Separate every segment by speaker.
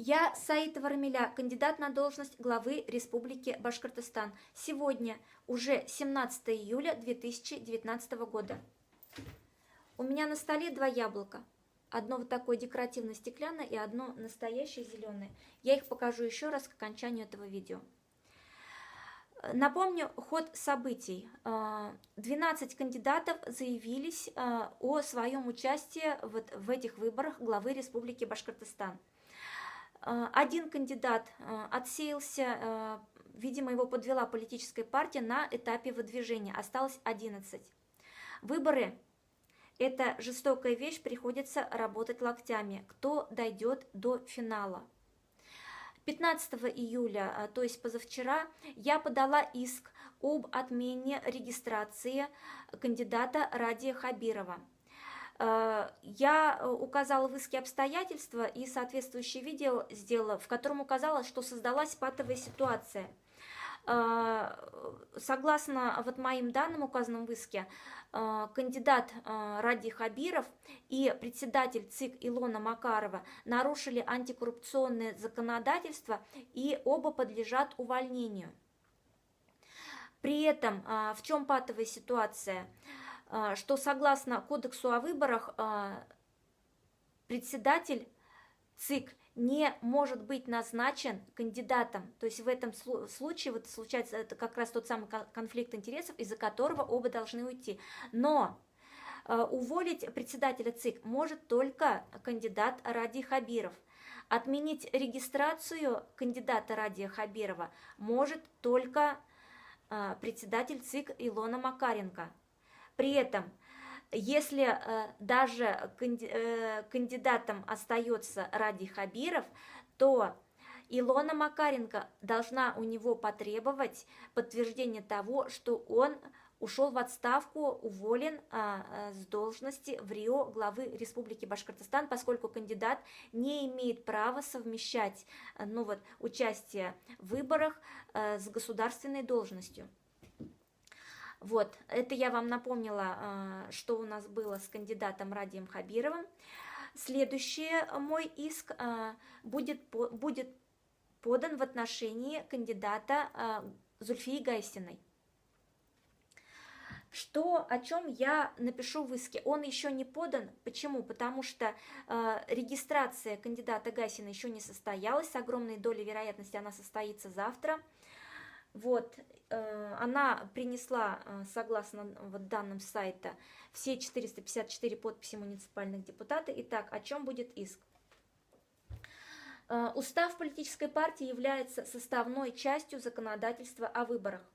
Speaker 1: Я Саитова Рамиля, кандидат на должность главы Республики Башкортостан. Сегодня уже 17 июля 2019 года. У меня на столе два яблока. Одно вот такое декоративно-стеклянное и одно настоящее зеленое. Я их покажу еще раз к окончанию этого видео. Напомню ход событий. 12 кандидатов заявились о своем участии в этих выборах главы Республики Башкортостан. Один кандидат отсеялся, видимо, его подвела политическая партия на этапе выдвижения. Осталось 11. Выборы – это жестокая вещь, приходится работать локтями. Кто дойдет до финала? 15 июля, то есть позавчера, я подала иск об отмене регистрации кандидата Радия Хабирова. Я указала в иске обстоятельства и соответствующее видео сделала, в котором указала, что создалась патовая ситуация. Согласно моим данным, указанным в иске, кандидат Радий Хабиров и председатель ЦИК Илона Макарова нарушили антикоррупционное законодательство и оба подлежат увольнению. При этом в чем патовая ситуация? Что согласно Кодексу о выборах председатель ЦИК не может быть назначен кандидатом. То есть в этом случае случается это как раз тот самый конфликт интересов, из-за которого оба должны уйти. Но уволить председателя ЦИК может только кандидат Радий Хабиров. Отменить регистрацию кандидата Радия Хабирова может только председатель ЦИК Илона Макаренко. При этом, если даже кандидатом остается Радий Хабиров, то Илона Макаренко должна у него потребовать подтверждения того, что он ушел в отставку, уволен с должности в РИО главы Республики Башкортостан, поскольку кандидат не имеет права совмещать участие в выборах с государственной должностью. Вот, это я вам напомнила, что у нас было с кандидатом Радием Хабировым. Следующий мой иск будет подан в отношении кандидата Зульфии Гайсиной. О чем я напишу в иске? Он еще не подан. Почему? Потому что регистрация кандидата Гайсиной еще не состоялась. С огромной долей вероятности она состоится завтра. Вот, она принесла, согласно данным сайта, все 454 подписи муниципальных депутатов. Итак, о чем будет иск? Устав политической партии является составной частью законодательства о выборах.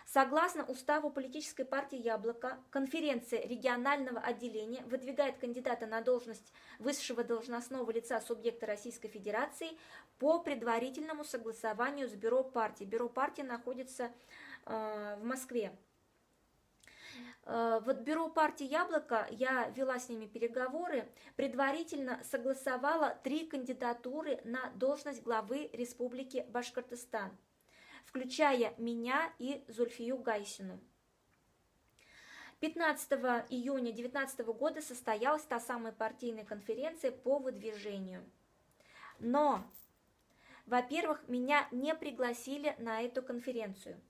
Speaker 1: Согласно уставу политической партии «Яблоко», конференция регионального отделения выдвигает кандидата на должность высшего должностного лица субъекта Российской Федерации по предварительному согласованию с бюро партии. Бюро партии находится в Москве. Бюро партии «Яблоко», я вела с ними переговоры, предварительно согласовала 3 кандидатуры на должность главы Республики Башкортостан, включая меня и Зульфию Гайсину. 15 июня 2019 года состоялась та самая партийная конференция по выдвижению. Но, во-первых, меня не пригласили на эту конференцию.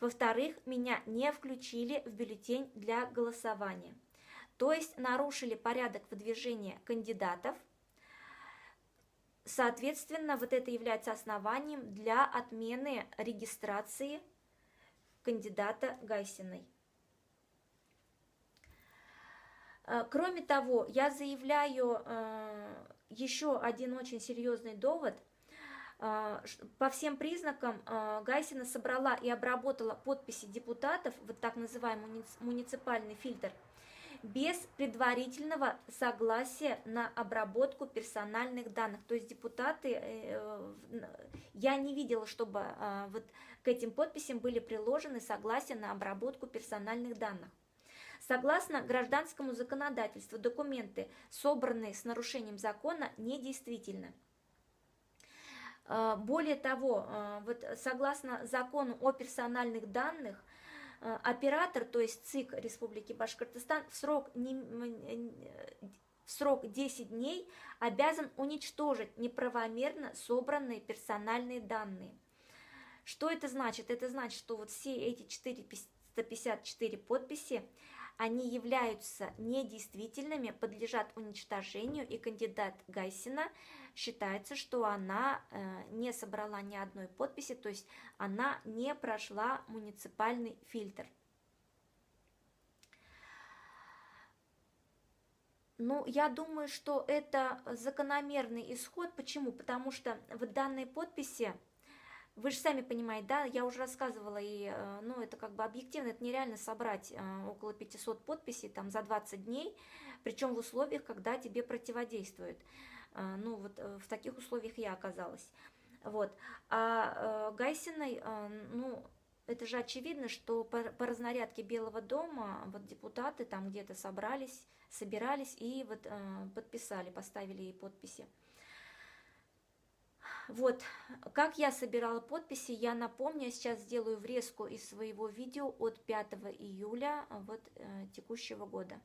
Speaker 1: Во-вторых, меня не включили в бюллетень для голосования. То есть нарушили порядок выдвижения кандидатов. Соответственно, это является основанием для отмены регистрации кандидата Гайсиной. Кроме того, я заявляю еще один очень серьезный довод. По всем признакам Гайсина собрала и обработала подписи депутатов, так называемый муниципальный фильтр, без предварительного согласия на обработку персональных данных. То есть депутаты, я не видела, чтобы к этим подписям были приложены согласия на обработку персональных данных. Согласно гражданскому законодательству, документы, собранные с нарушением закона, недействительны. Более того, согласно закону о персональных данных, оператор, то есть ЦИК Республики Башкортостан, в срок в срок 10 дней обязан уничтожить неправомерно собранные персональные данные. Что это значит? Это значит, что вот все эти 454 подписи, они являются недействительными, подлежат уничтожению, и кандидат Гайсина считается, что она не собрала ни одной подписи, то есть она не прошла муниципальный фильтр. Ну, я думаю, что это закономерный исход. Почему? Потому что в данной подписи, вы же сами понимаете, да, я уже рассказывала, и, ну, это как бы объективно, это нереально собрать около 500 подписей там за 20 дней, причем в условиях, когда тебе противодействуют. Ну, вот в таких условиях я оказалась. Вот. А Гайсиной, ну, это же очевидно, что по разнарядке Белого дома вот депутаты там где-то собирались и вот подписали, поставили ей подписи. Вот, как я собирала подписи, я напомню, я сейчас сделаю врезку из своего видео от 5 июля вот, текущего года.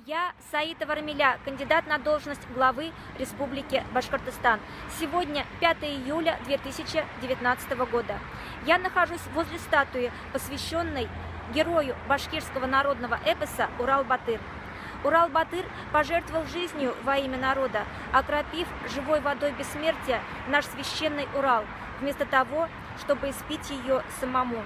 Speaker 1: Я Саитова Рамиля, кандидат на должность главы Республики Башкортостан. Сегодня 5 июля 2019 года. Я нахожусь возле статуи, посвященной герою башкирского народного эпоса Урал-Батыр. Урал-Батыр пожертвовал жизнью во имя народа, окропив живой водой бессмертия наш священный Урал, вместо того, чтобы испить ее самому.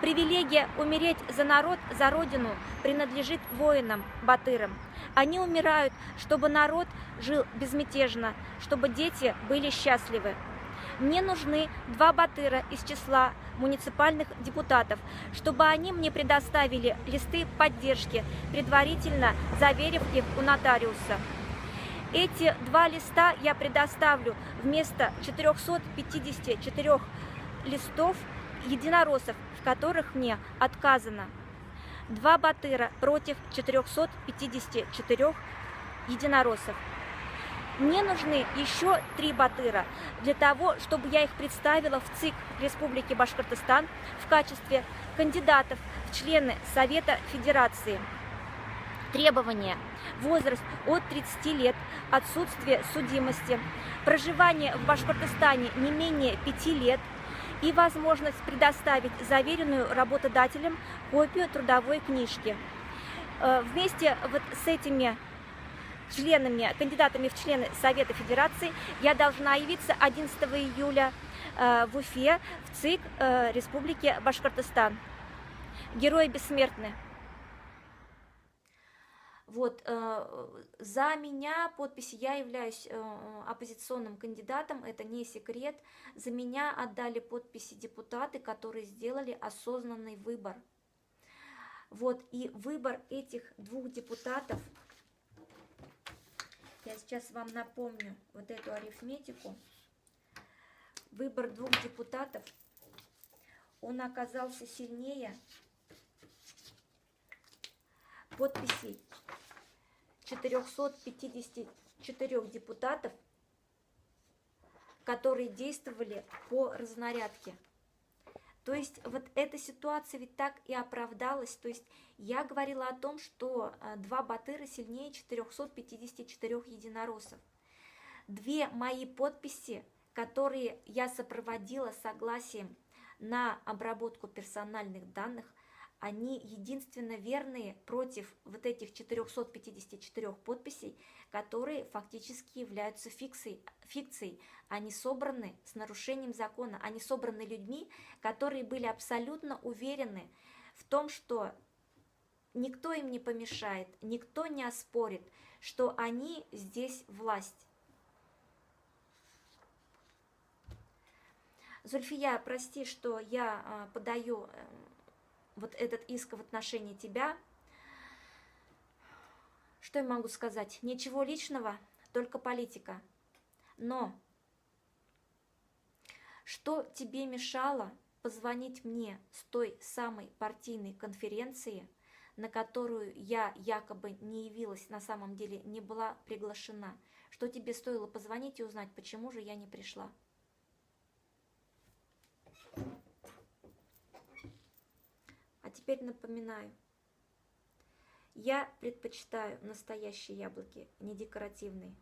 Speaker 1: Привилегия умереть за народ, за родину принадлежит воинам, батырам. Они умирают, чтобы народ жил безмятежно, чтобы дети были счастливы. Мне нужны 2 батыра из числа муниципальных депутатов, чтобы они мне предоставили листы поддержки, предварительно заверив их у нотариуса. Эти 2 листа я предоставлю вместо 454 листов единороссов, в которых мне отказано. 2 батыра против 454 единороссов. Мне нужны еще 3 батыра для того, чтобы я их представила в ЦИК Республики Башкортостан в качестве кандидатов в члены Совета Федерации. Требования: возраст от 30 лет, отсутствие судимости, проживание в Башкортостане не менее 5 лет и возможность предоставить заверенную работодателем копию трудовой книжки. Вместе вот с этими кандидатами в члены Совета Федерации я должна явиться 11 июля в Уфе, в ЦИК Республики Башкортостан. Герои бессмертны. Вот, за меня подписи, я являюсь оппозиционным кандидатом, это не секрет. За меня отдали подписи депутаты, которые сделали осознанный выбор. Вот, и выбор этих 2 депутатов, я сейчас вам напомню вот эту арифметику. Выбор 2 депутатов, он оказался сильнее подписей 454 депутатов, которые действовали по разнарядке. То есть вот эта ситуация ведь так и оправдалась. То есть я говорила о том, что 2 батыра сильнее 454 единороссов. 2 мои подписи, которые я сопроводила согласием на обработку персональных данных, они единственно верные против вот этих 454 подписей, которые фактически являются фикцией. Они собраны с нарушением закона, они собраны людьми, которые были абсолютно уверены в том, что никто им не помешает, никто не оспорит, что они здесь власть. Зульфия, прости, что я подаю вот этот иск в отношении тебя. Что я могу сказать? Ничего личного, только политика. Но что тебе мешало позвонить мне с той самой партийной конференции, на которую я якобы не явилась, на самом деле не была приглашена? Что тебе стоило позвонить и узнать, почему же я не пришла? А теперь напоминаю, Я предпочитаю настоящие яблоки, не декоративные.